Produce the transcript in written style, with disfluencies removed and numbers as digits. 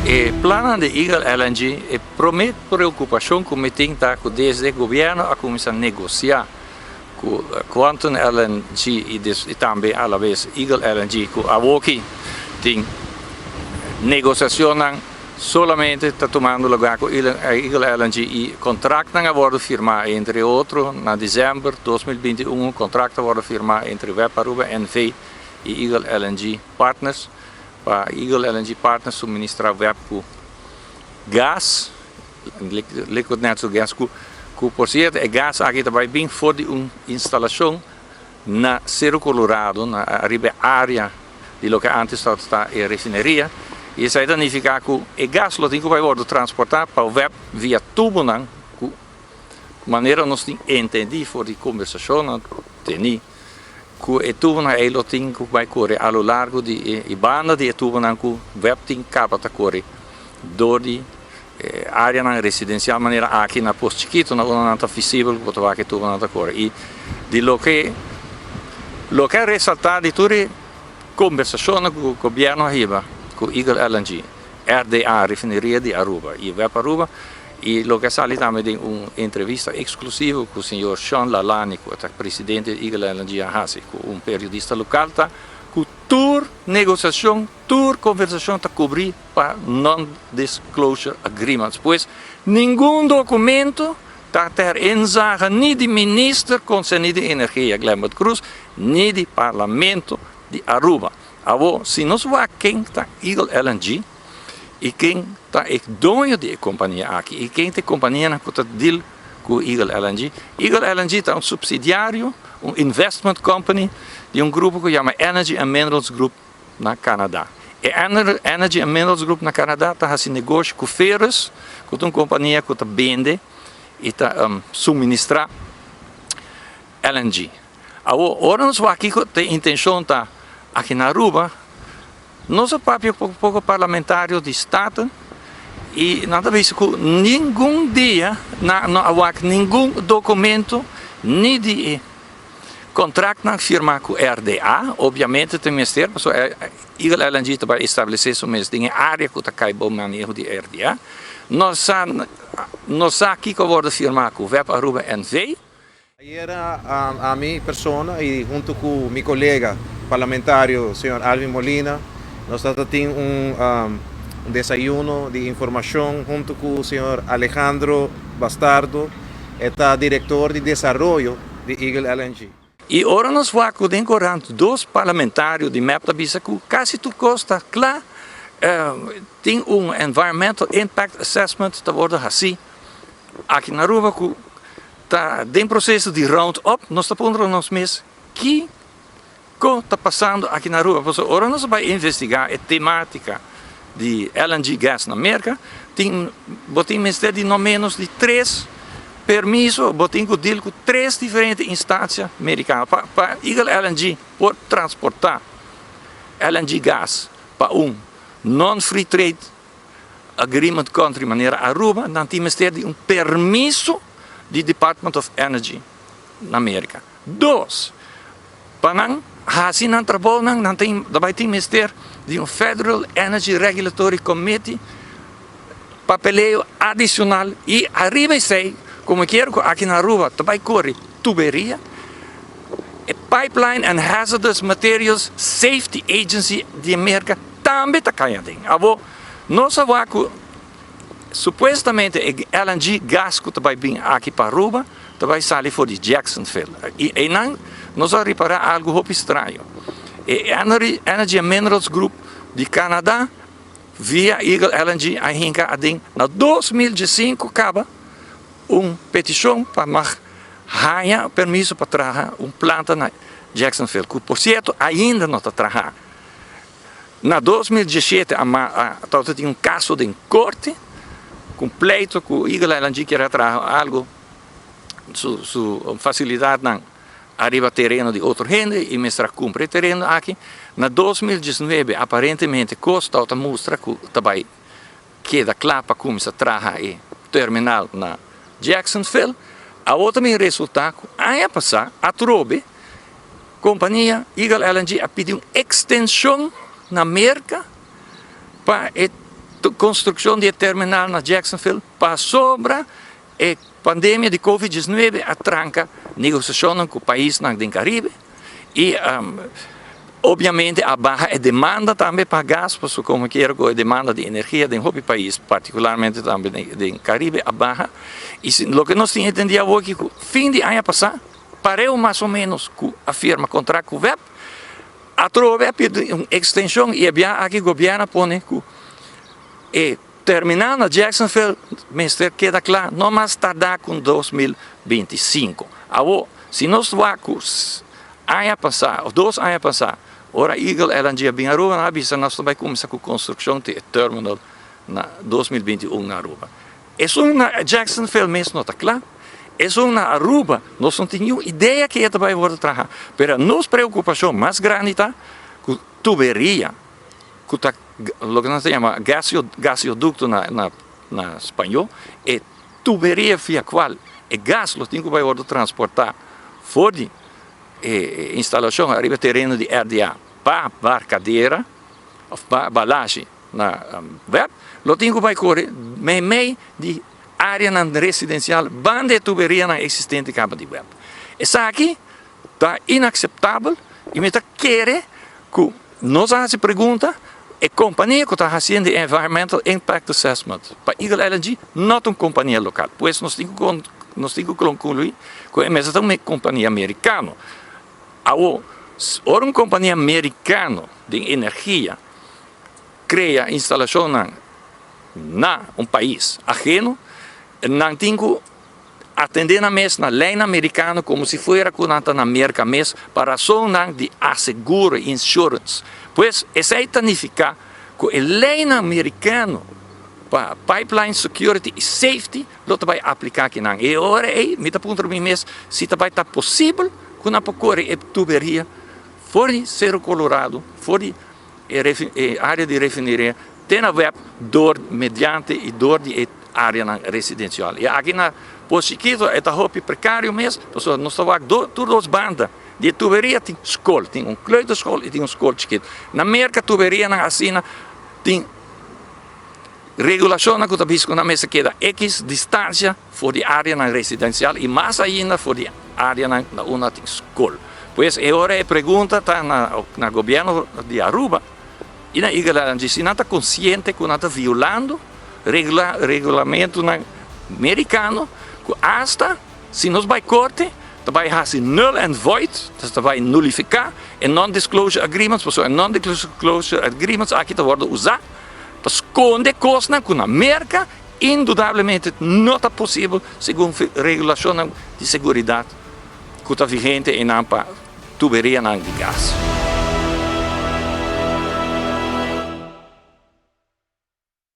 O plano de Eagle LNG é promete preocupação que me tem desde o governo a começar a negociar com Quantum LNG e também a vez Eagle LNG com a Woki tem negociação solamente está tomando lugar com Eagle LNG e contrato não vai firmar entre outros na dezembro de 2021 contrato vai firmar entre Web Aruba NV e Eagle LNG Partners para Eagle LNG Partners suministrar web com gás liquid natural gas que por certo é gás aqui também bem for de uma instalação na Cerro Colorado na área de lo que antes está a refineria e isso significa que o gás lo tem que vai ser transportado para o web via tubo não que maneira nós entendi for de conversação não tem que o tubo não é lo tem que vai correr ao largo de banda de tubo não que o web tem capa para correr do de área residencial maneira aqui na posto chiquito não está visível para que tubo não está correr e de lo que ressaltar de tudo conversação com o governo arriba com Eagle LNG, RDA, refineria de Aruba e Web Aruba e lo que sale também de uma entrevista exclusiva com o senhor Sean Lalani, que é o presidente de Eagle LNG Ahasi, com um periodista local, com toda negociação, toda conversação está cobrir para non-disclosure agreements, pois nenhum documento está ter enzage nem de ministro concernido de energia, Glembert Cruz, nem de parlamento de Aruba. Agora, se nós vamos quem está Eagle LNG e quem está o dono da companhia aqui e quem tem companhia que está deal com Eagle LNG está um subsidiário, um investment company de um grupo que chama Energy and Minerals Group na Canadá. E Energy and Minerals Group na Canadá está fazendo negócio com Ferrous, com uma companhia que está vende e está suministrar LNG. Agora nós vamos aqui com a intenção está aqui na Aruba, nós somos pouco parlamentário de Estado e nada visto que nenhum dia não há nenhum documento nem de contrato não firmar com o RDA, obviamente tem ministério, mas Eagle LNG vai estabelecer isso mesmo em área que está caindo manejo de RDA. Nós aqui que vamos firmar com o Web Aruba NV. Era a minha persona e junto com o meu colega parlamentário, senhor Alvin Molina, nós temos um desayuno de informação junto com o senhor Alejandro Bastardo, diretor de desenvolvimento de Eagle LNG. E agora nós vamos decorar dois parlamentários de MEP da Bisa que quase tudo custa, claro, tem um Environmental Impact Assessment, da borda assim, aqui na Aruba, que está em processo de round-up, nós estamos nos meses que está passando aqui na Aruba. Agora nós vamos investigar a temática de LNG gas na América, tem ministério de não menos de 3 permisso, botem que deal com 3 diferentes instâncias americanas para Eagle LNG por transportar LNG gas para non-free trade agreement country maneira Aruba, não tem ministério de um permisso do Department of Energy na América. 2, para não assim não trabalho não tem ministério de um Federal Energy Regulatory Committee papeleio adicional e arriba sei como quero aqui na Aruba também corre tuberia e Pipeline and Hazardous Materials Safety Agency de América também está caindo. Agora nós vamos supostamente LNG gas que também vem aqui para Aruba também sai fora de Jacksonville e não nós vamos reparar algo muito estranho. Energy and Minerals Group de Canadá via Eagle LNG ainda na 2005 acaba petição para ganhar permisso para trabalhar planta na Jacksonville, que por certo ainda não está trabalhando. Na 2017 tinha caso de corte completo que o Eagle LNG queria trabalhar algo sua facilidade não arriba terreno de outra gente e mestra cumpre terreno aqui. Na 2019 aparentemente costa outra mostra que também queda claro para começar a trabalhar em terminal na Jacksonville. A outra resultado ano passado a Trobe companhia Eagle LNG a pedir uma extensão na América para construção de terminal na Jacksonville para sobra a pandemia de Covid-19 atranca negociações com o país do Caribe e obviamente a baixa demanda também para gás, porque como quero a demanda de energia de um país, particularmente também do Caribe, a baixa. E o que nós temos entendido hoje, que fim de ano passado, parou mais ou menos com a firma contrato com o web, a trova uma extensão e aqui o governo põe que terminar na Jacksonville, ministério queda claro, não mais tardar com 2025. Agora, se nós vamos ano passado, 2 anos passados, ora Eagle LNG bem Aruba, nós também começamos com a construção de terminal na 2021 na Aruba. Isso na Jacksonville mesmo não está claro. Isso na Aruba, nós não temos ideia que isso vai trabalhar. Mas a nossa preocupação mais grande está com a tuberia, com o que nós chamamos gasoduto na espanhol, é tuberia via qual o gás nós temos que transportar fora de instalação arriba terreno de RDA para barcadeira, para balagem na web, nós temos que correr meio de área residencial, banda de tuberia existente cabo de web. Isso aqui está inaceitável e me quer que nós fazemos pergunta a companhia que está fazendo Environmental Impact Assessment para Eagle LNG não é uma companhia local, pois nós temos que concluir que é uma companhia americana. Agora, uma companhia americana de energia cria instalação na um país ajeno, não tem que atender na mesma lei americana como se fosse na América mesmo, para razão de assegurar insurance. Pois, isso significa que a lei americana para pipeline security e safety não vai aplicar aqui. E agora, me dá ponto mim mesmo, se vai estar possível que não procure a tuberia fora de Cerro Colorado, fora de área de refinaria, tem a web mediante e dor de área residencial. E aqui na Pochiquito é um hobby precário mesmo, nós estamos todas as bandas de tuberia, tem escola, tem um clube de escola e tem uma escola chiquita. Na América, tuberia na assina tem regulação que está na mesa que dá X distância fora de área residencial e mais ainda fora de área na tem escola. Pois agora a pergunta está no governo de Aruba e na igreja, se não está consciente que não está violando regulamento americano, que hasta se nós vai corte, vai fazer null and void, então vai nullificar e non-disclosure agreements, porque non-disclosure agreements aqui está worden usado para esconder coisas que na América indudablemente não está possível segundo a regulação de segurança que está vigente em a tuberia de gás.